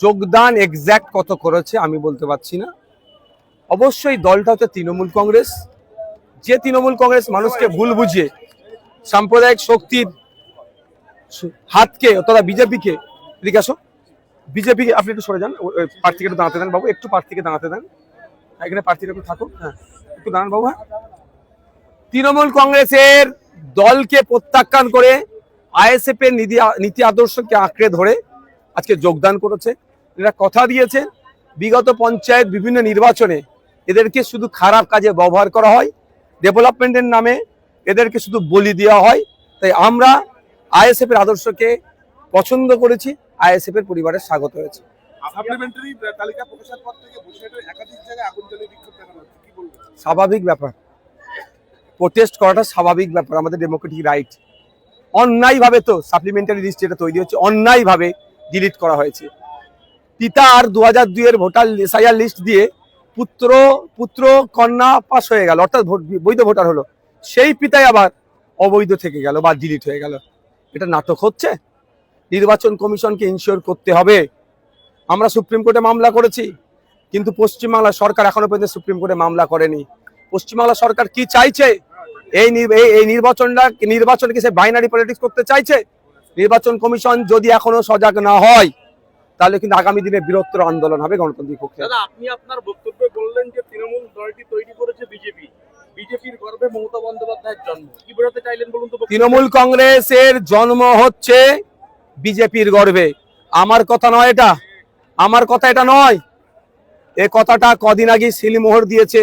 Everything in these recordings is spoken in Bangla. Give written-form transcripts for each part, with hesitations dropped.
যোগদান এক্স্যাক্ট কত করেছে আমি বলতে পারছি না। অবশ্যই দলটা হচ্ছে তৃণমূল কংগ্রেস, যে তৃণমূল কংগ্রেস মানুষকে ভুল বুঝিয়ে সাম্প্রদায়িক শক্তির হাতকে অথবা বিজেপিকে, এদিকে আসো, বিজেপিকে আপনি একটু সরে যান, প্রার্থীকে একটু দাঁড়াতে দেন বাবু, একটু প্রার্থীকে দাঁড়াতে দেন, এখানে প্রার্থীরা একটু থাকুক, হ্যাঁ একটু দাঁড়ান বাবু। হ্যাঁ, তৃণমূল কংগ্রেসের দলকে প্রত্যাখ্যান করে আইএসএফ এর নীতি আদর্শকে আঁকড়ে ধরে আজকে যোগদান করেছে। এরা কথা দিয়েছে বিগত পঞ্চায়েত বিভিন্ন নির্বাচনে এদেরকে শুধু খারাপ কাজে ব্যবহার করা হয়, ডেভেলপমেন্টের নামে এদেরকে শুধু বলি দেওয়া হয়। তাই আমরা আইএসএফ এর আদর্শকে পছন্দ করেছি, আইএসএফ এর পরিবারের স্বাগত হয়েছে। স্বাভাবিক ব্যাপার, প্রোটেস্ট করাটা স্বাভাবিক ব্যাপার, আমাদের ডেমোক্রেটিক রাইট। অন্যায়ভাবে তো সাপ্লিমেন্টারি লিস্ট যেটা তৈরি হচ্ছে অন্যায়ভাবে ডিলিট করা হয়েছে। পিতার 2002 এর ভোটার এসআইআর লিস্ট দিয়ে পুত্র কন্যা পাস হয়ে গেল, অর্থাৎ বৈধ ভোটার হলো, সেই পিতাই আবার অবৈধ থেকে গেল বা ডিলিট হয়ে গেল। এটা নাটক হচ্ছে। নির্বাচন কমিশনকে ইনশিওর করতে হবে। আমরা সুপ্রিম কোর্টে মামলা করেছি, কিন্তু পশ্চিমবাংলা সরকার এখনো পর্যন্ত সুপ্রিম কোর্টে মামলা করেনি। পশ্চিমবাংলা সরকার কি চাইছে? এই নির্বাচনকে সে বাইনারি পলিটিক্স করতে চাইছে। নির্বাচন কমিশন যদি এখনো সজাগ না হয় তাহলে কিন্তু আগামী দিনে বৃহত্তর আন্দোলন হবে গণতান্ত্রিক পক্ষে। আপনি আপনার বক্তব্যে বললেন যে তৃণমূল দলটি তৈরি করেছে বিজেপির গর্বে মমতা বন্দ্যোপাধ্যায়ের জন্ম, কি বোঝাতে চাইলেন বলুন তো? তৃণমূল কংগ্রেসের জন্ম হচ্ছে বিজেপির গর্বে। আমার কথা নয় এটা, আমার কথা এটা নয়। এ কথাটা কদিন আগে সিলমোহর দিয়েছে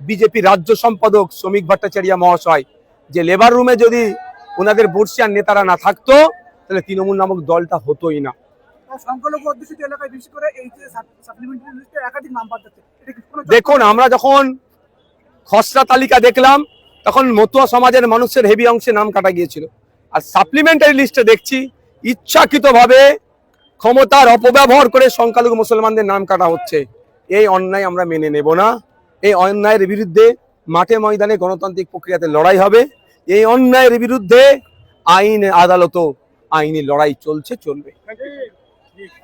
বিজেপি রাজ্য সম্পাদক শ্রমিক ভট্টাচার্য মহাশয়, যে লেবার রুমে যদি ওনাদের বর্ষিয়ান নেতারা না থাকতো তাহলে তৃণমূল নামক দলটা হতোই না। দেখুন, আমরা যখন খসড়া তালিকা দেখলাম তখন মতুয়া সমাজের মানুষের হেভি অংশে নাম কাটা গিয়েছিল, আর সাপ্লিমেন্টারি লিস্টে দেখছি ইচ্ছাকৃতভাবে ক্ষমতার অপব্যবহার করে সংখ্যালঘু মুসলমানদের নাম কাটা হচ্ছে। এই অন্যায় আমরা মেনে নেব না। এই অন্যায়ের বিরুদ্ধে মাঠে ময়দানে গণতান্ত্রিক প্রক্রিয়াতে লড়াই হবে। এই অন্যায়ের বিরুদ্ধে আইন আদালতও আইনি লড়াই চলবে।